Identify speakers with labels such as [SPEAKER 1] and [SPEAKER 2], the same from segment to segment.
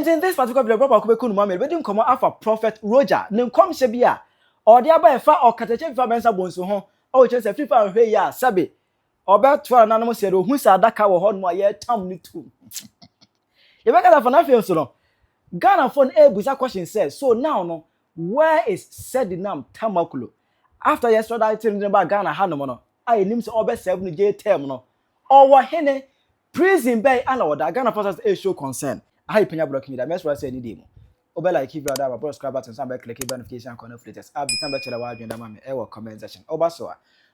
[SPEAKER 1] in this particular video, Papa Kubekunu Mamel, we didn't come out for Prophet Rojah. Name come Shebia. Or the other fa or Okatakyie Afrifa bensa bonso ho. Oh, just Afrifa hwe ya sabe. Oba to anonymous said, "Who said that car hon mo ye tam ni too." You make that for Afia so no. Ghana phone busa question says, so now no, where is Sedinam Tamakloe? After yesterday I told about Ghana Hanomono, I named so over 7 J term no. Or what hene prison bay and order Ghana process a show concern. I PENYAH blocking me that mess what I said in demo. Obe like keep brother about subscribe button some back click notification connect latest. I'll be time back to the wide and mama comment section. Oba so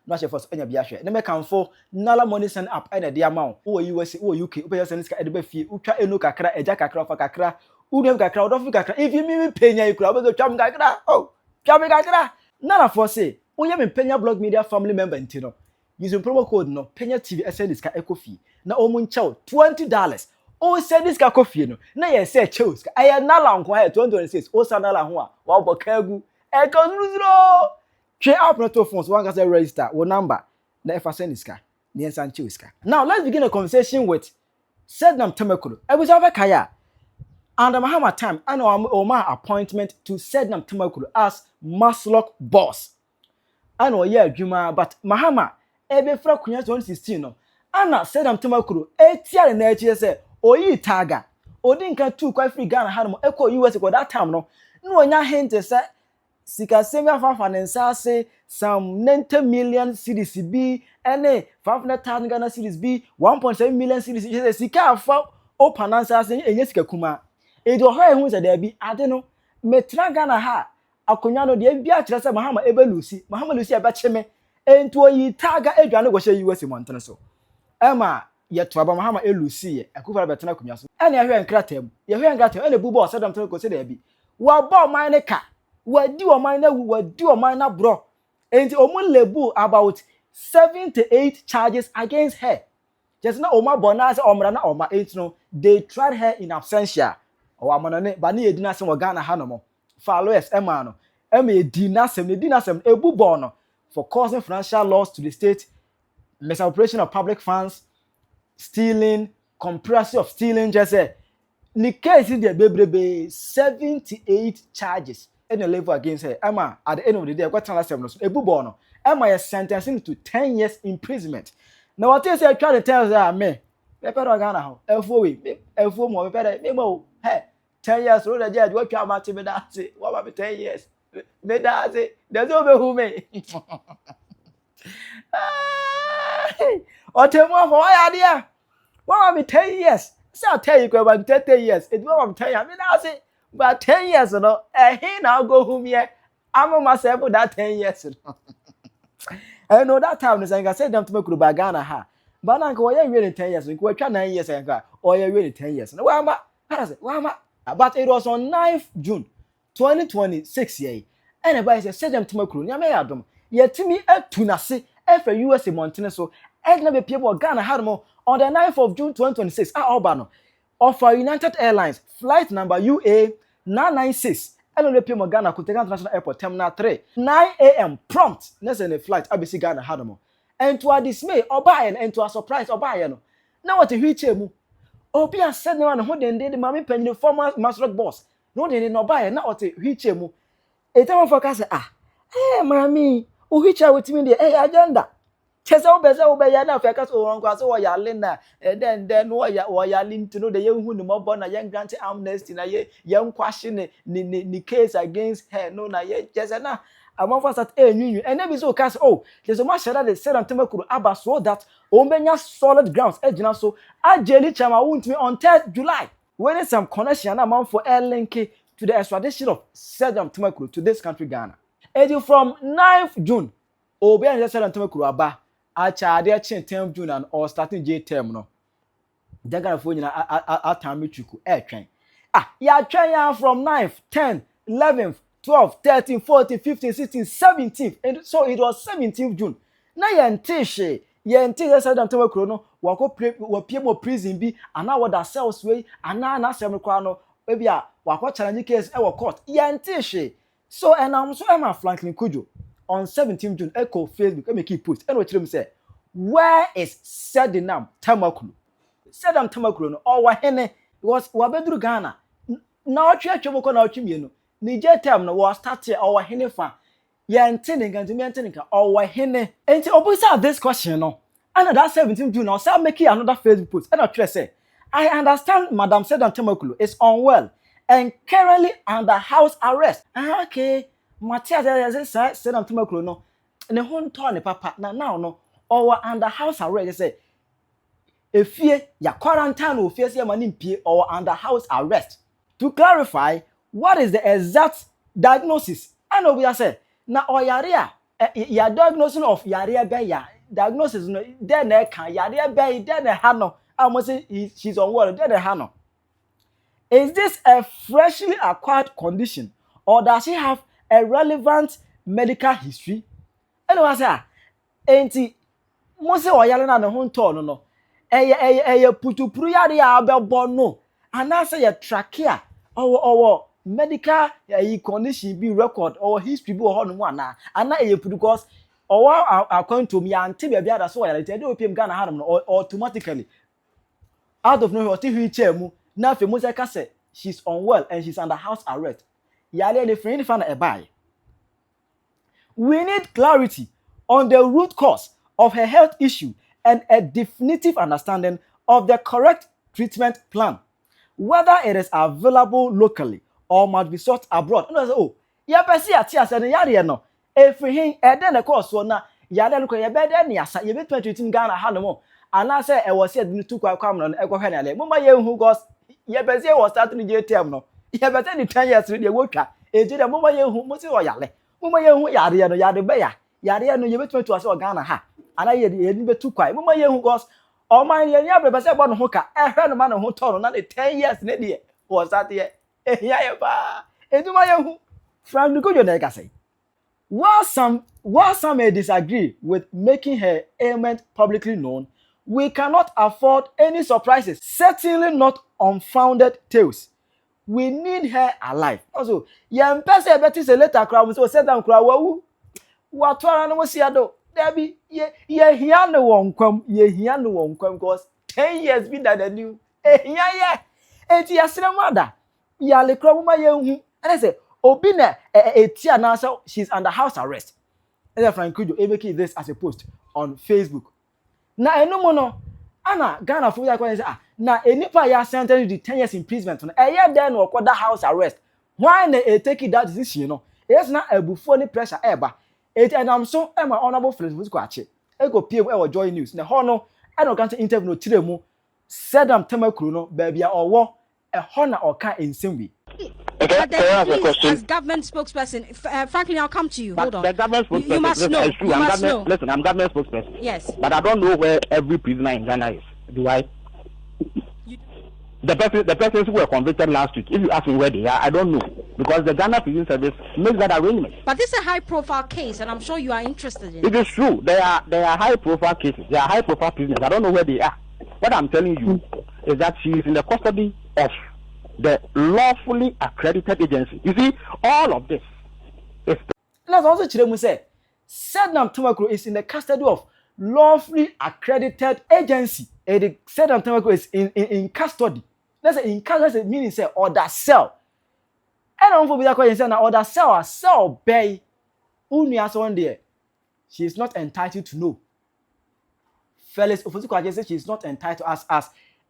[SPEAKER 1] no share for PENYAH be share. Neme can for nala money send up and the amount. O US o UK obe send this edebe fee. Utra eno kakra eja kakra fa kakra. Udem kakra odofu kakra. If you me PENYAH you could obe twam kakra. Oh, twam kakra. Nala for say o ye me PENYAH blog media family member ntino. Using promo code no PENYAH TV send this ka eco fee. Na o mun chow $20. O said this ka coffee no. Na ye say chose. Aya nala nko ha 2026. O sa nala ho a wa bokagu. E kan zero. Share up no to phones one can register one number. Na efa send this ka. Ni ensan choose ka. Now let's begin a conversation with Sedinam Tamakloe. E was over kaya. And Mahama time and Oma appointment to Sedinam Tamakloe as Maslock boss. And o ye adwuma but Mahama ebe fra kunya 2016 no. Ana Sedinam Tamakloe etia na echi say oyi taga odinka tu kwa free Ghana hanum eko US ko that time no no onya hint say sika semi afafa nensa say some 90 million cedis B ene 500,000 Ghana cedis B 1.7 million cedis sika afa opanansa say enye sika kuma e do ho ehun say there bi ade no metra Ghana ha akonya no de bia kire say Mahama lucy ebe cheme ento oyi taga edwane go she US montene so ema yet Baba Mahama Lucy, a couple of Betanacum. And I hear and cratem, you hear and got any boo boss, Sedinam Tamakloe said there be. What bought mine car? What do a miner who would do a miner bro? And Omun Lebu about 7 to 8 charges against her. Just not Oma Bonas or Marana or my eight no, they tried her in absentia. Or Amanane, Bani Dinasam or Ghana Hanomo. Followers Emano, Emmy Dinasam, a boo bono for causing financial loss to the state, misappropriation of public funds. Stealing, comparison of stealing, just say, the case is the baby 78 charges in the level against her. Emma, at the end of the day, what time a bubono. Emma is sentencing to 10 years imprisonment. Now, what is I try to tell her, me, Pepper Ghana, F4 more, better, Memo, hey, 10 years old, the judge, what you are matching with that? What about 10 years? Medase, there's over who may. Or tell more for why idea. What will be 10 years? So I'll tell you about 30 years. It won't tell you. I mean, I say, but 10 years, you know, and he now go home here. I'm on myself with that 10 years. I know that time, as I said, them to make Ghana ha. But uncle, you're really 10 years. We're trying 9 years, or you're really 10 years. Why am I? But it was on 9th June 2026. Anybody said them to make Ghana. Yet to me, a tunasi, every US in Montana, so Edna people Ghana had more on the 9th of June 2026 at Albano of United Airlines flight number UA 996. LLP Ghana Kuteka International Airport Terminal 3 9 a.m. prompt. Next in a flight ABC Ghana had more. And to our dismay, Obayan, and to our surprise, Obayan. Now what a huge mu. Obia said no one who then did the mammy penny the former master boss. No, they didn't buy now what a huge mu. A time for Casa. Hey, mammy, who which I with me the agenda. Chesa obeza obeya na afia kaso oranko so ya lena then wo ya link to know the young who no more na young grant amnesty na ye young question ni case against her no na ye chesa na amafo sat enyu and e be so cast oh there's so much that they said on Tamakloe aba so that ombenya solid grounds ejina so ajeli chama won't me on 3rd July when is some connection amount for air link to the extradition of Sedinam Tamakloe to this country Ghana and from 9th June obi an Sedinam Tamakloe aba acha ade chin 10th June and or starting J term no daga fo nyina atamechuku twen ya twen ya from 9th 10th 11th 12th 13th 14th 15th 16th 17th and so it was 17th June na yente Sedinam Tamakloe no wapie mo prison bi ana wada cells we ana na asem kwa no e bia wako challenge case e wo court yente so and am so Emma Franklin Kujo on 17th June, echo Facebook, let me keep post. And what you say, where is Sedinam Tamakloe? Sedinam Tamakloe, or what hene was Wabedru Ghana. na otwe atwom ko na otwe mienu ni jetem no was start or hene fa yente ne ngantu mente ne ka or hene enti obusa this question no and that 17 June now say make another Facebook post and I say I understand Madam Sedinam Tamakloe is unwell and currently under house arrest. Okay, Matthias Sedinam Tamakloe no ne ho nto ne papa na now no or under house arrest say efie ya quarantine ofie say ma nimpie or under house arrest. To clarify, what is the exact diagnosis? I know we are say na oyare ya diagnosis of yare be ya diagnosis no then e kan yare be then e ha no almost say she's unwell then e ha no. Is this a freshly acquired condition or does she have a relevant medical history? Anyway say enti mo say oyare na ne ho nto no no eye putupuru yare ya abebo no ana say ya trachea or medical condition be record or history be ho no mu ana eye because or according to me anti be bia da so yare dey opiem Ghana ha no automatically out of nowhere oti hu chair mu na fe mo say ka say she's unwell and she's under house arrest yare le friend fa na e bai. We need clarity on the root cause of her health issue and a definitive understanding of the correct treatment plan, whether it is available locally or must be sought abroad. No say oh ya pesi atia say yare no efihin eden e course so na yare no ye be de ne asa ye be 2018 Ghana ha no mo ana say e was said ni tu kwa kwam no e go hwe na le mo ma ye hu gos ye pesi e was start ni JTM no ye pesi ni 10 years ni wotwa e je de mo ma ye hu mo se o yale mo ma ye hu yare no yare be ya yare no ye be 20 ase o Ghana ha ana ye ni be tu kwa mo ma ye hu gos o man ye nya be pesi bo no ho ka e hwe no ma no ho to no na 10 years ne de was start ye e ya ye ba e du ma ye hu Frank Nkojo na e ka say. While some may disagree with making her ailment publicly known, we cannot afford any surprises, certainly not unfounded tales. We need her alive. Also, yam pese beti se later crowd so set down crowd wu watwara no siado. Debi ye hia no wonkwam because 10 years be that the new hia ye enti yasre mother ya le crowd ma ye hu and I say obi na etia na so she's under house arrest. Ella Frank Kujo make this as a post on Facebook. Na eno no ana Ghana for ya say na enipa ya sentenced to 10 years imprisonment no eye then no kwada house arrest. Why na take that decision no? Yes na ebufo ni pressure eba. And I'm so my honorable friends with Kwache. E go pie e Joy News. Na ho no e no kan interview no tire mu Sedinam Tamakloe no baby a owo e ho na oka ensem wi.
[SPEAKER 2] Okay, please, as government spokesperson, frankly, I'll come to you. Hold on.
[SPEAKER 3] The government spokesperson.
[SPEAKER 2] You must know. You must know.
[SPEAKER 3] Listen, I'm government spokesperson.
[SPEAKER 2] Yes.
[SPEAKER 3] But I don't know where every prisoner in Ghana is. Do I? The persons who were convicted last week, if you ask me where they are, I don't know. Because the Ghana Prison Service makes that arrangement.
[SPEAKER 2] But this is a high-profile case, and I'm sure you are interested in
[SPEAKER 3] it. It is true. There are high-profile cases. There are high-profile prisoners. I don't know where they are. What I'm telling you is that she is in the custody of the lawfully accredited agency. You see, all of this is.
[SPEAKER 1] Let's also chiremu say, Sedinam Tamakloe is in the custody of lawfully accredited agency. And Sedinam Tamakloe is in custody. Let's say in custody meaning say order cell. And don't forget that say na order cell bay. Unu as one there. She is not entitled to know. Fellas, Ofosukwaje says she is not entitled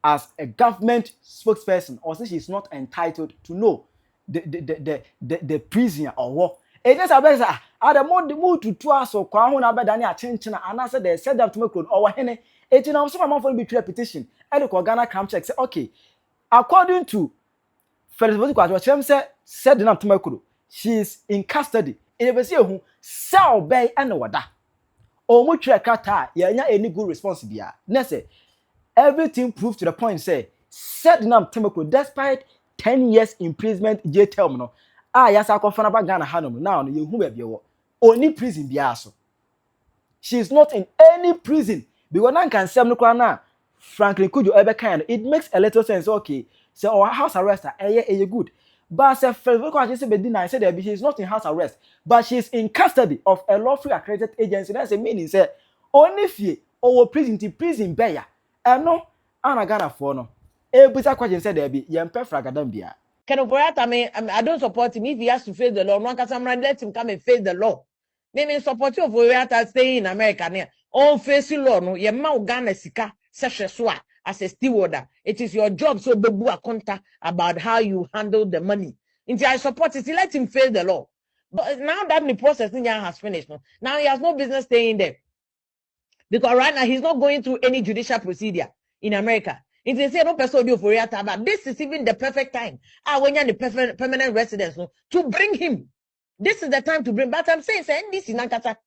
[SPEAKER 1] as a government spokesperson, or say she is not entitled to know the prisoner or what. It just about say the more to twas or kwa ho na be dani achenchena anase the Sedinam Tamakloe or hene it na so man for be petition and the Ghana come check say okay according to Felix Ofosukwaje say Sedinam Tamakloe she is in custody in be say hu cell bay and wada o mu twa kata ya nya any good response bia na say everything proved to the point say Sedinam Tamakloe despite 10 years imprisonment jail no yasa akofana ba Ghana hanom now no yehu ba bia wo oni prison bia so she is not in any prison because nan kan sem no kwa na Franklin Kujo ebe kan it makes a little sense okay so our house arrest eye good but say Franklin say be deny say that she is not in house arrest but she is in custody of a lawfully accredited agency that's a meaning say only fie or prison bear no ana Ghana for no e busa question say there be yempe fragadam bia
[SPEAKER 4] I don't support him. If he has to face the law, let him come and face the law. They support you for staying in America. On facing law, no, your mouth Ghana sika, as a steward. It is your job, so bebu a contact about how you handle the money. Until I support it, let him face the law. But now that the process has finished, no, now he has no business staying there. Because right now he's not going through any judicial procedure in America. If they say no person do for but this is even the perfect time. When you're the permanent residence, no, to bring him. This is the time to bring. But I'm saying, this is Nankata.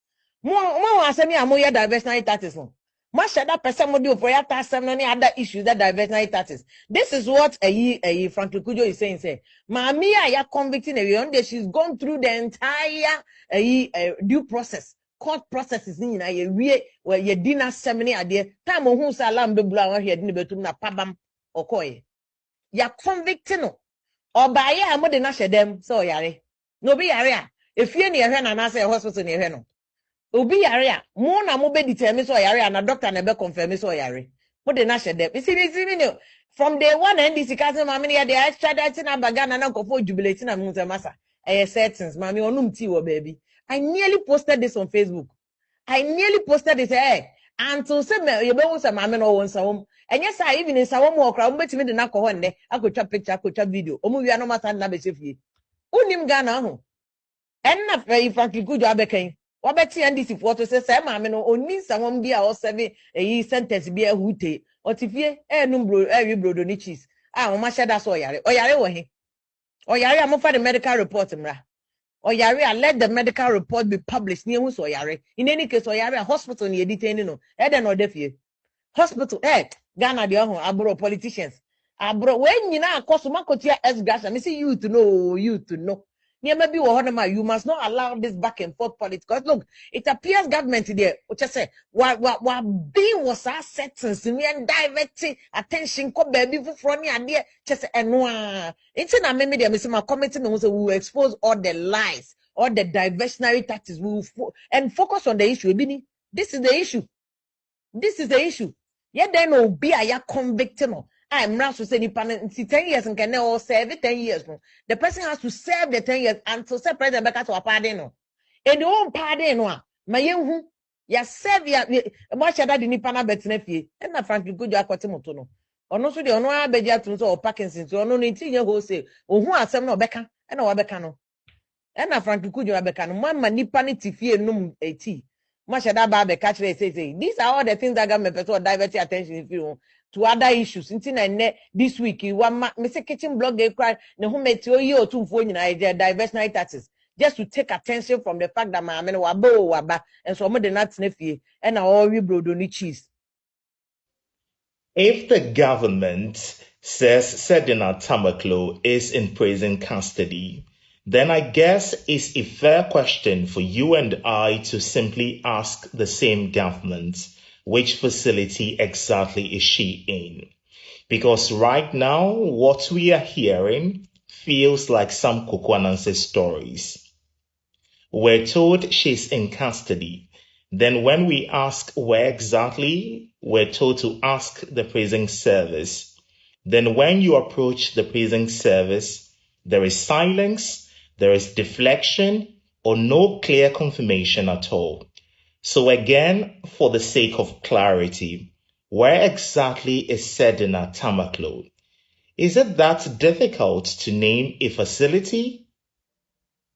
[SPEAKER 4] More asemi amoya diversionary taxes. No. More that person will do for any other issues that diversionary taxes. This is what a Franklin Kujo is saying. Say, Mamia ya convicting a she's gone through the entire due process. Court processes in a way where your dinner ceremony idea time who salam be blah here didn't betum na pabam or koi. Ya convicting no or by ya more than them so yare. No be area. If you're near her and I say a hospital near her no. Obi area more na mo be determine so yare and a doctor never confirm so yare. More than them. You see from day one and this cousin mammy they extra that in a bagan and uncle for jubilating and masa. Settings, mammy onum tea baby. I nearly posted this on Facebook. I nearly posted this. Until say you know some mammy no one some. And yes, I even in some more crowd, but me the nako one day. I could chat picture, I could chat video. Omu we are no matter na be safe. Unim Ghana ho. And not very frankly good job again. What bet you and this if what to say, mammy no only someone be our 7 a sentence be a hoote. Or if ye numbro every brodo niches. My share that's all yare. Or yare or he. Or yare I'm for the medical report, mra. Or yare, let the medical report be published near who's or yare. In any case, or yare, hospital near detaining no. No defi. Hospital, Ghana, the abro politicians. Abro, when you know, Kosumakotia S. Grass, I see you to know. Near maybe you must not allow this back and forth politics. Because look, it appears government there, which I say, what being was our sentence, and directing attention, ko baby from me and there, just and it's in a memory, my committee will expose all the lies, all the diversionary tactics, and focus on the issue. This is the issue. This is the issue. Yet then will be a convicted. I'm not to say 10 years and can all serve 10 years. No. The person has to serve the 10 years until say president back to a pardon. No. And the own pardon no. My young ya serve ya much that the nipana betnefi. And na frankly good ya kwatimoto no. Ono so de ono abeja to so Parkinson so ono nti ye ho say ohun asem na obeka na wabeka no. And na frankly good ya beka no man nipa ni tifie num eti. Much that ba be catch say these are all the things that government person divert attention if you to other issues. This week, me say kitchen blog they cry ne who met you or 2 phone diversionary taxes just to take attention from the fact that my men waba and so more than that nephew and all we brodo ni cheese.
[SPEAKER 5] If the government says Sedinam Tamakloe is in prison custody, then I guess it's a fair question for you and I to simply ask the same government, which facility exactly is she in? Because right now, what we are hearing feels like some Kukwananse stories. We're told she's in custody. Then when we ask where exactly, we're told to ask the prison service. Then when you approach the prison service, there is silence, there is deflection, or no clear confirmation at all. So again, for the sake of clarity, where exactly is Sedinam Tamakloe? Is it that difficult to name a facility?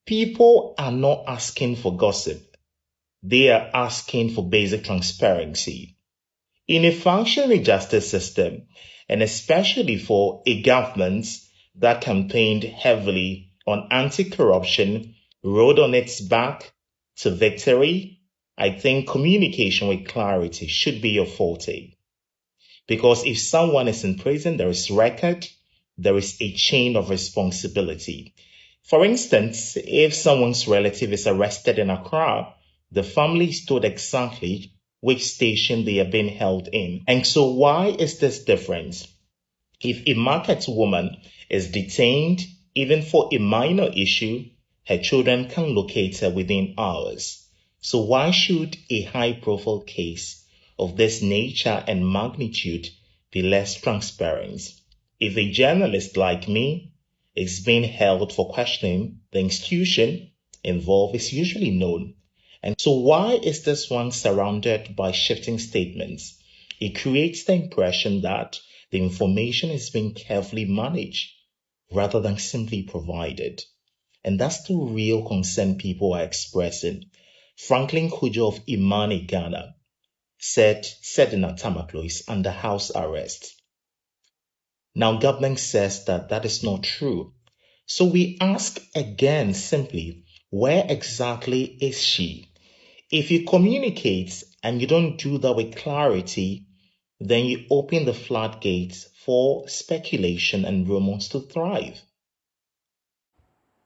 [SPEAKER 5] People are not asking for gossip. They are asking for basic transparency. In a functioning justice system, and especially for a government that campaigned heavily on anti-corruption, rode on its back to victory, I think communication with clarity should be your forte. Because if someone is in prison, there is record, there is a chain of responsibility. For instance, if someone's relative is arrested in Accra, the family is told exactly which station they are being held in. And so why is this different? If a market woman is detained, even for a minor issue, her children can locate her within hours. So why should a high-profile case of this nature and magnitude be less transparent? If a journalist like me is being held for questioning, the institution involved is usually known. And so why is this one surrounded by shifting statements? It creates the impression that the information is being carefully managed rather than simply provided. And that's the real concern people are expressing. Franklin Rojah of Imani, Ghana, said Sedinam Tamakloe is under house arrest. Now, government says that that is not true. So we ask again simply, where exactly is she? If you communicate and you don't do that with clarity, then you open the floodgates for speculation and rumors to thrive.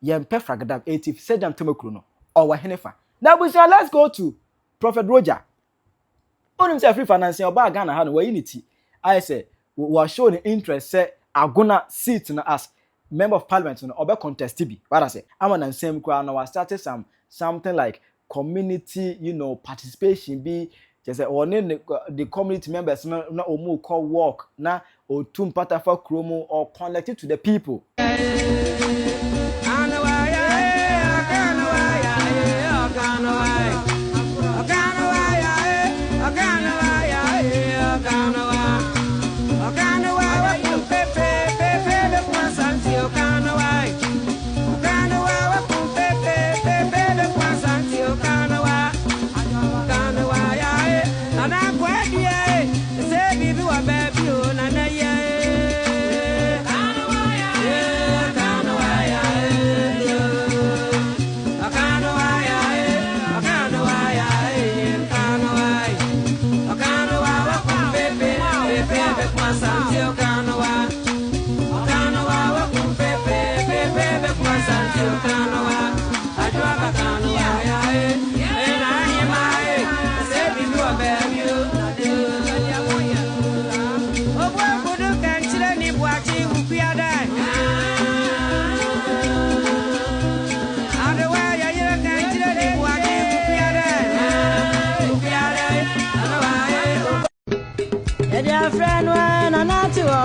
[SPEAKER 1] Yem pefragadam 80 Sedinam Tamakloe no or Henefa. Now let's go to Prophet Rojah. Onim say free financing oba Ghana ha no unity. I say we show the interest say agona seat na as member of parliament no oba contest bi. What I say? I'm on same kwa na we started something like community, participation be just say or the community members na omu call work na o tum patafa kromo or connected to the people.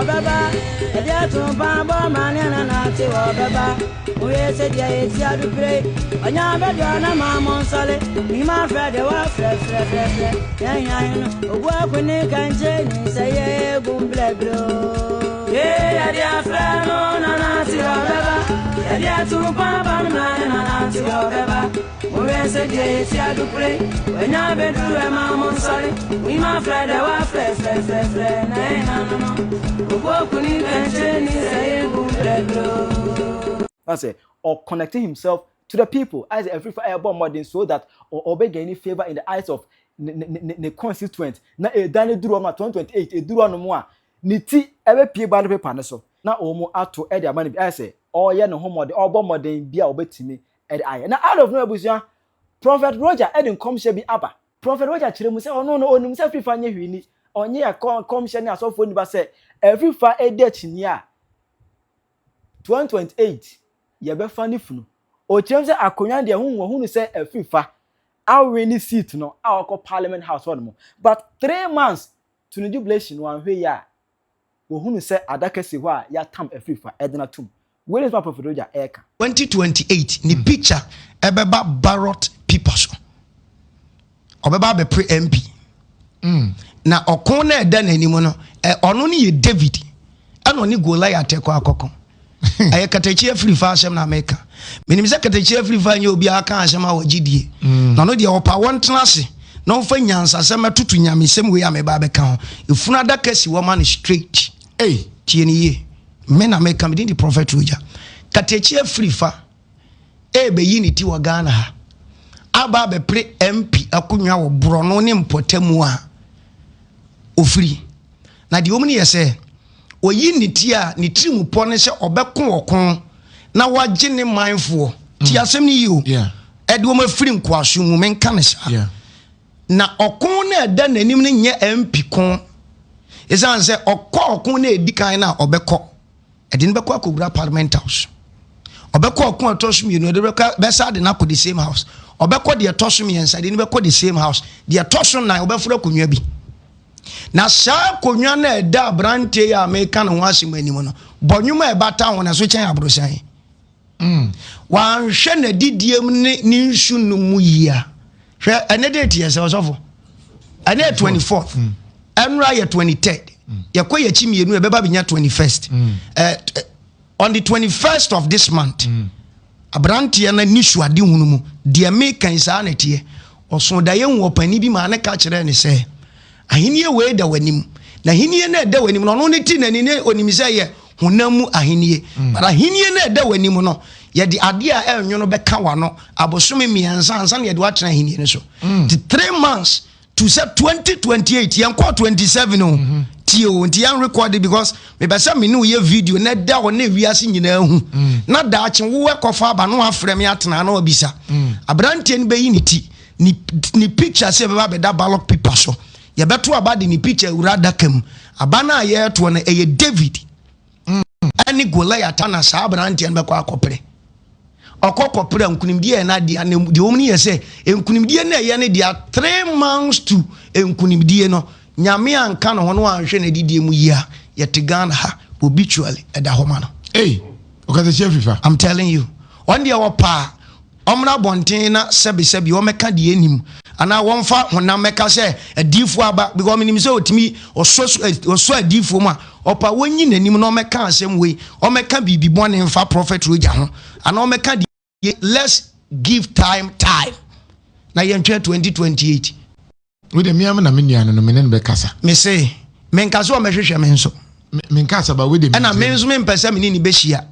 [SPEAKER 6] Baba, if you to Baba, man, and I say, oh, Baba, we said, yes, you have to pray. On your bed, on my mom, solid, me, my friend, the wife, work when they can change, say, yeah, boom, black, blue. Yeah, dear friend, on an answer, Baba, yeah, to Baba, man, and I say, oh, Baba. We said, yes, you have to pray. When your bed, my mom, solid, me, my friend, the wife,
[SPEAKER 1] I say, or connecting himself to the people as every airborne modern so that or obey any favor in the eyes of the constituent. Na a Danny Drama 2028, a Duran Moa, Niti ever pay by the paper. So now almost out to Eddie money. I say, oh, yeah, no home or the album modern be obey to me at I. Now out of no Prophet Rojah, Edin come shall be abba. Prophet Rojah Chile say, oh, no, himself if I knew he need. On ye commission as of when say every far a debt in year 2028 ye be funny funu o chem say akonya de hu say every far our rainy seat no our parliament house one mo but 3 months to the jubilation one hwe ya wo hu say adakase ho a ya tam every far edna tum where is my Prophet Rojah eka
[SPEAKER 7] 2028 ni picture ebeba ballot paper so obeba be pre MP na okon na eda na animu no ono ne ye David ana oni Goliath ekọ akọkọ aye Okatakyie Afrifa asem na America menim se Okatakyie Afrifa nya obi aka asem a wagidie na no de opa wontena ase na ofa nyansa se matutu nyamesem we ameba beka ho efunu adaka si wo man straight tie ni ye me na America me di Prophet Rojah Okatakyie Afrifa be yiniti wa Ghana ha aba be pre MP akunwa wo bro no ne mpotamu a ofiri na de omni yese oyi niti a ni trimu pone se obekon okon na waje ne manfo ti asem ni yo ede wo mafiri nkwaso mu menka ne sa na okon na eda nanim ne nye MP kon esan se okon na edikan na obekọ ede ne bekọ akogura parliament house obekọ okon atosum you no de besa de na ko the same house obekọ de atosum yensa de ne bekọ the same house de atosum na obefura konwa bi na sa konwa na eda brante ya America no wase manimo no bonwuma e bata wona so chen abrosan wan hwe na didiem ne nsu no mu yia hwe ene date yes osofo ene 24th enra ye 23rd ye koye chimienu e beba binya 21st on the 21st of this month abrantie na nishu ade hunu mu de me kan sa na tie oso da ye hu opani bi ma ne ka kire ne se ahenie we da wanim na ahenie na da wanim no ne ti na ni ne onim se ye hunamu ahenie but ahenie na da wanim no ye di ade a enwo no be ka wa no abosome miensa ansa na ye de wa tena ahenie ne so the 3 months to say 2028 yen kwa 27 tio nti yan record because me be say me no ye video na da ho na wiase nyina hu na da ache wo kofa aba no afrɛ me atena na obisa abrantie ni be yi ni ti ni picture say be da ballot paper so ye beto aba de ni picture urada kam aba na ye to na eye David ani Goliath na sa abrantie be kwa akopre okokopre nkunimdie na dia de omni ye say nkunimdie na ye ne dia 3 months to nkunimdie no nyame anka no hono anhwe na didie mu yia yete Ghana ha obitually eda homa no
[SPEAKER 8] Okatakyie Afrifa
[SPEAKER 7] I'm telling you on dia wopa omra bonten na sebi o meka de enim ana wonfa honam meka se adifo aba because minim se otimi oso adifo mu a opa wonyi nanim no meka asem we o meka bibi bone mfa prophet Rojah ho ana o meka de let's give time na yentwe 2028
[SPEAKER 8] we de miam na menua no menen be kasa
[SPEAKER 7] me say men kasa o mehwehwe men so
[SPEAKER 8] men kasa ba we de
[SPEAKER 7] na men so men pese me ni be hia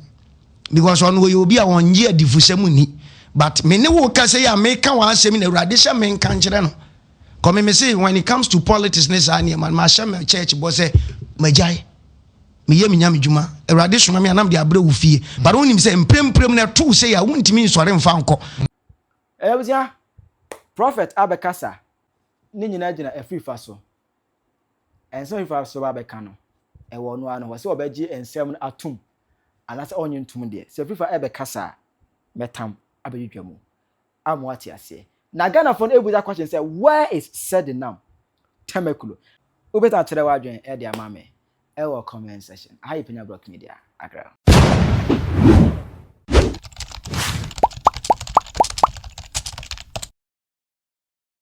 [SPEAKER 7] because on we obi a wonye adifusem ni but me ne wo kasa ya me ka wa asem na urade hye men kan kire no come me say when it comes to politics ne sa man ma hye me church bo say majai me ye menya medjuma urade so me anam de abre wo fie but wonim say mpremprem na to say ya wontimi nsore mfa nko
[SPEAKER 1] Ebuzia prophet abekasa ni nyina gina Afrifa so enso Afrifa so abeka no ewo no ano wo se obeji ensem atum anase onye ntum de se Afrifa ebekasa metam abedwedwamu amwati ase na Ghana for Ebuzia question say where is Sedinam Tamakloe ubeta kire wadwen e de amame e wo comment section ayi PENYAH Block Media agra